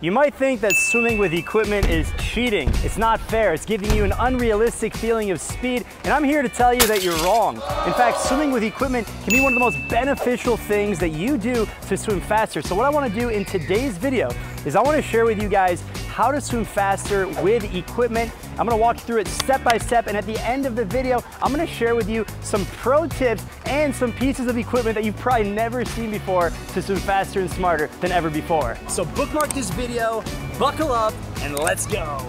You might think that swimming with equipment is cheating. It's not fair. It's giving you an unrealistic feeling of speed, and I'm here to tell you that you're wrong. In fact, swimming with equipment can be one of the most beneficial things that you do to swim faster. So what I want to do in today's video is I want to share with you guys how to swim faster with equipment. I'm gonna walk you through it step by step, and at the end of the video, I'm gonna share with you some pro tips and some pieces of equipment that you've probably never seen before to swim faster and smarter than ever before. So bookmark this video, buckle up, and let's go.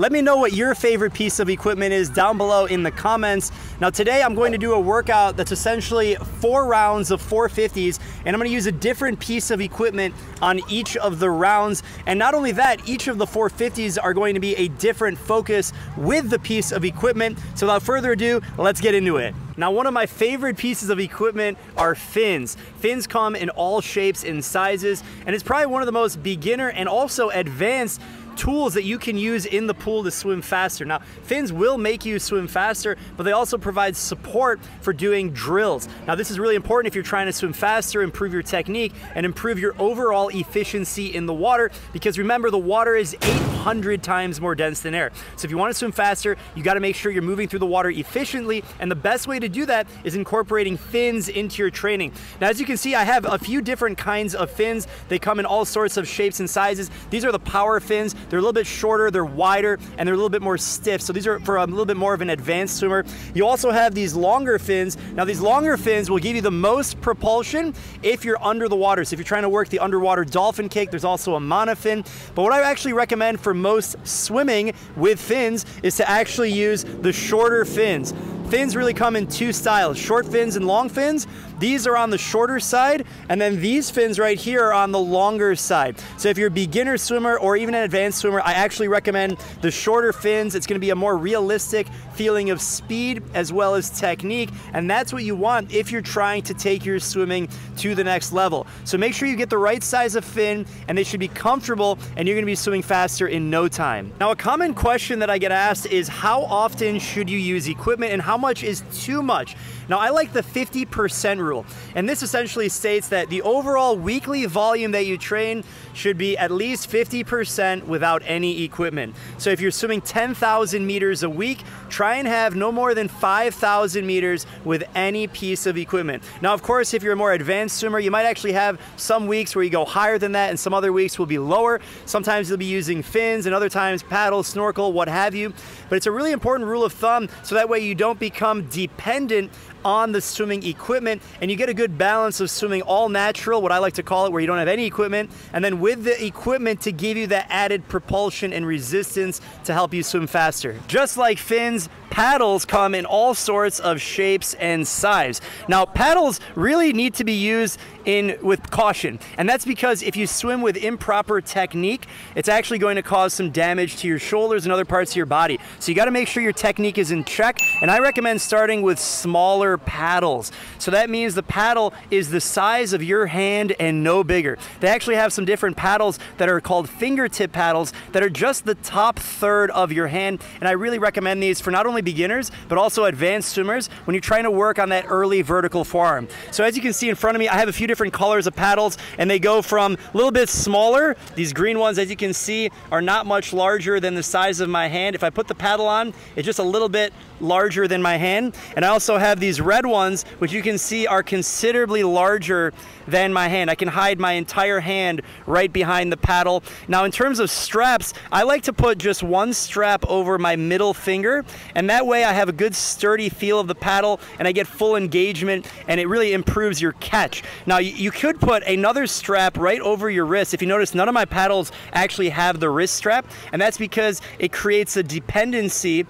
Let me know what your favorite piece of equipment is down below in the comments. Now today I'm going to do a workout that's essentially 4 rounds of 450s, and I'm gonna use a different piece of equipment on each of the rounds. And not only that, each of the 450s are going to be a different focus with the piece of equipment. So without further ado, let's get into it. Now, one of my favorite pieces of equipment are fins. Fins come in all shapes and sizes, and it's probably one of the most beginner and also advanced tools that you can use in the pool to swim faster. Now, fins will make you swim faster, but they also provide support for doing drills. Now, this is really important if you're trying to swim faster, improve your technique, and improve your overall efficiency in the water, because remember, the water is 800 times more dense than air. So if you want to swim faster, you got to make sure you're moving through the water efficiently, and the best way to do that is incorporating fins into your training. Now, as you can see, I have a few different kinds of fins. They come in all sorts of shapes and sizes. These are the power fins. They're a little bit shorter, they're wider, and they're a little bit more stiff. So these are for a little bit more of an advanced swimmer. You also have these longer fins. Now, these longer fins will give you the most propulsion if you're under the water. So if you're trying to work the underwater dolphin kick, there's also a monofin. But what I actually recommend for most swimming with fins is to actually use the shorter fins. Fins really come in 2 styles, short fins and long fins. These are on the shorter side, and then these fins right here are on the longer side. So if you're a beginner swimmer or even an advanced swimmer, I actually recommend the shorter fins. It's gonna be a more realistic feeling of speed as well as technique, and that's what you want if you're trying to take your swimming to the next level. So make sure you get the right size of fin, and they should be comfortable, and you're gonna be swimming faster in no time. Now, a common question that I get asked is, how often should you use equipment and how much is too much? Now, I like the 50% rule, and this essentially states that the overall weekly volume that you train should be at least 50% without any equipment. So if you're swimming 10,000 meters a week, try and have no more than 5,000 meters with any piece of equipment. Now, of course, if you're a more advanced swimmer, you might actually have some weeks where you go higher than that, and some other weeks will be lower. Sometimes you'll be using fins, and other times paddle, snorkel, what have you. But it's a really important rule of thumb, so that way you don't become dependent on the swimming equipment, and you get a good balance of swimming all natural, what I like to call it, where you don't have any equipment, and then with the equipment to give you that added propulsion and resistance to help you swim faster. Just like fins, paddles come in all sorts of shapes and size. Now, paddles really need to be used with caution, and that's because if you swim with improper technique, it's actually going to cause some damage to your shoulders and other parts of your body. So you got to make sure your technique is in check, and I recommend starting with smaller paddles. So that means the paddle is the size of your hand and no bigger. They actually have some different paddles that are called fingertip paddles that are just the top third of your hand, and I really recommend these for not only beginners but also advanced swimmers when you're trying to work on that early vertical forearm. So as you can see in front of me, I have a few different colors of paddles, and they go from a little bit smaller. These green ones, as you can see, are not much larger than the size of my hand. If I put the paddle on, it's just a little bit larger than my hand. And I also have these red ones, which you can see are considerably larger than my hand. I can hide my entire hand right behind the paddle. Now, in terms of straps, I like to put just one strap over my middle finger, and that way I have a good sturdy feel of the paddle, and I get full engagement, and it really improves your catch. Now, you could put another strap right over your wrist. If you notice, none of my paddles actually have the wrist strap, and that's because it creates a dependency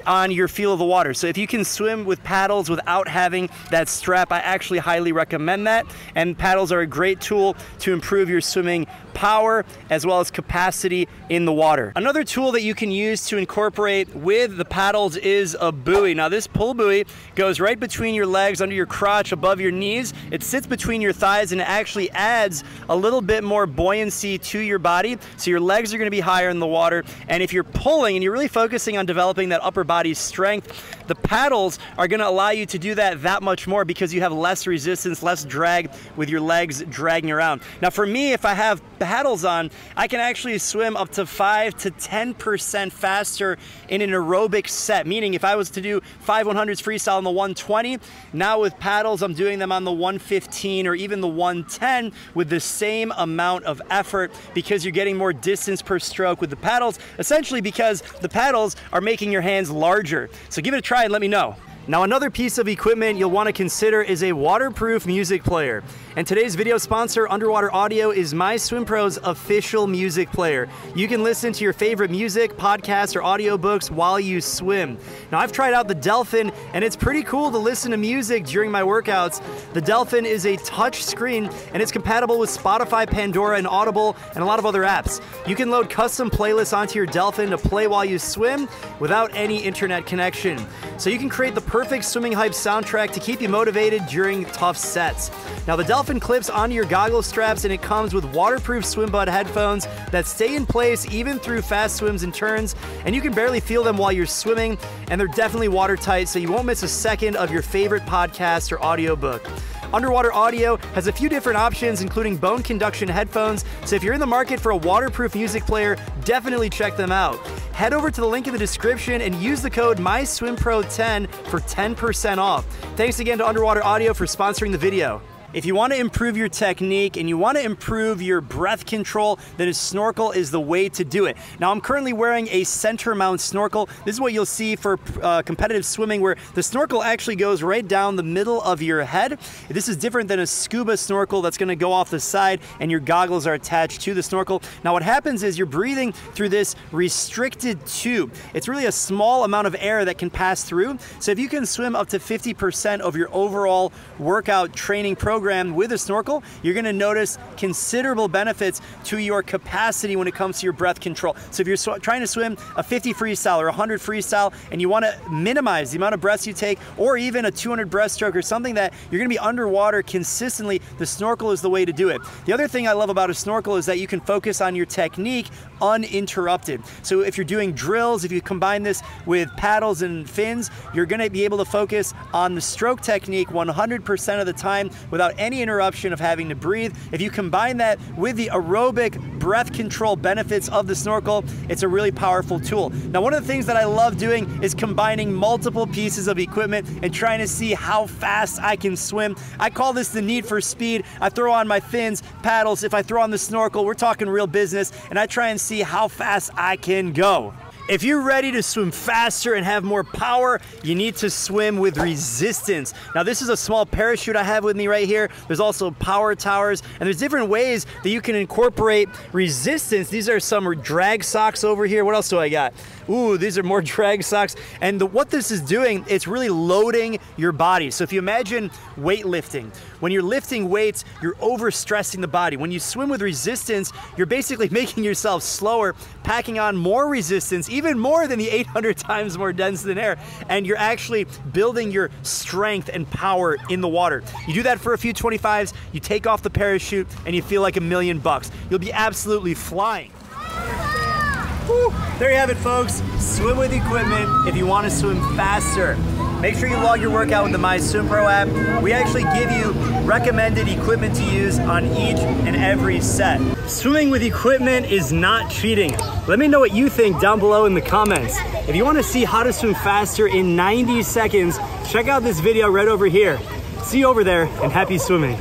on your feel of the water. So if you can swim with paddles without having that strap, I actually highly recommend that. And paddles are a great tool to improve your swimming power as well as capacity in the water. Another tool that you can use to incorporate with the paddles is a buoy. Now, this pull buoy goes right between your legs, under your crotch, above your knees. It sits between your thighs, and it actually adds a little bit more buoyancy to your body. So your legs are going to be higher in the water. And if you're pulling and you're really focusing on developing that upper body strength, the paddles are going to allow you to do that much more because you have less resistance, less drag with your legs dragging around. Now, for me, if I have paddles on, I can actually swim up to 5 to 10% faster in an aerobic set. Meaning if I was to do 5 100s freestyle on the 120, now with paddles, I'm doing them on the 115 or even the 110 with the same amount of effort, because you're getting more distance per stroke with the paddles, essentially because the paddles are making your hands larger. So give it a try and let me know. Now, another piece of equipment you'll want to consider is a waterproof music player. And today's video sponsor, Underwater Audio, is MySwimPro's official music player. You can listen to your favorite music, podcasts, or audiobooks while you swim. Now, I've tried out the Delphin, and it's pretty cool to listen to music during my workouts. The Delphin is a touch screen, and it's compatible with Spotify, Pandora, and Audible, and a lot of other apps. You can load custom playlists onto your Delphin to play while you swim without any internet connection. So you can create the perfect swimming hype soundtrack to keep you motivated during tough sets. Now, the Delphin clips onto your goggle straps, and it comes with waterproof swim bud headphones that stay in place even through fast swims and turns, and you can barely feel them while you're swimming, and they're definitely watertight, so you won't miss a second of your favorite podcast or audiobook. Underwater Audio has a few different options, including bone conduction headphones, so if you're in the market for a waterproof music player, definitely check them out. Head over to the link in the description and use the code MySwimPro10 for 10% off. Thanks again to Underwater Audio for sponsoring the video. If you want to improve your technique and you want to improve your breath control, then a snorkel is the way to do it. Now, I'm currently wearing a center mount snorkel. This is what you'll see for competitive swimming, where the snorkel actually goes right down the middle of your head. This is different than a scuba snorkel that's going to go off the side and your goggles are attached to the snorkel. Now, what happens is you're breathing through this restricted tube. It's really a small amount of air that can pass through. So if you can swim up to 50% of your overall workout training program with a snorkel, you're going to notice considerable benefits to your capacity when it comes to your breath control. So if you're trying to swim a 50 freestyle or 100 freestyle and you want to minimize the amount of breaths you take, or even a 200 breaststroke or something that you're going to be underwater consistently, the snorkel is the way to do it. The other thing I love about a snorkel is that you can focus on your technique uninterrupted. So if you're doing drills, if you combine this with paddles and fins, you're going to be able to focus on the stroke technique 100% of the time without any interruption of having to breathe. If you combine that with the aerobic breath control benefits of the snorkel, it's a really powerful tool. Now, one of the things that I love doing is combining multiple pieces of equipment and trying to see how fast I can swim. I call this the need for speed. I throw on my fins, paddles. If I throw on the snorkel, we're talking real business, and I try and see how fast I can go. If you're ready to swim faster and have more power, you need to swim with resistance. Now, this is a small parachute I have with me right here. There's also power towers, and there's different ways that you can incorporate resistance. These are some drag socks over here. What else do I got? Ooh, these are more drag socks. And what this is doing, it's really loading your body. So if you imagine weightlifting, when you're lifting weights, you're overstressing the body. When you swim with resistance, you're basically making yourself slower, packing on more resistance, even more than the 800 times more dense than air, and you're actually building your strength and power in the water. You do that for a few 25s, you take off the parachute, and you feel like $1,000,000. You'll be absolutely flying. Woo. There you have it, folks. Swim with equipment if you want to swim faster. Make sure you log your workout with the MySwimPro app. We actually give you recommended equipment to use on each and every set. Swimming with equipment is not cheating. Let me know what you think down below in the comments. If you want to see how to swim faster in 90 seconds, check out this video right over here. See you over there, and happy swimming.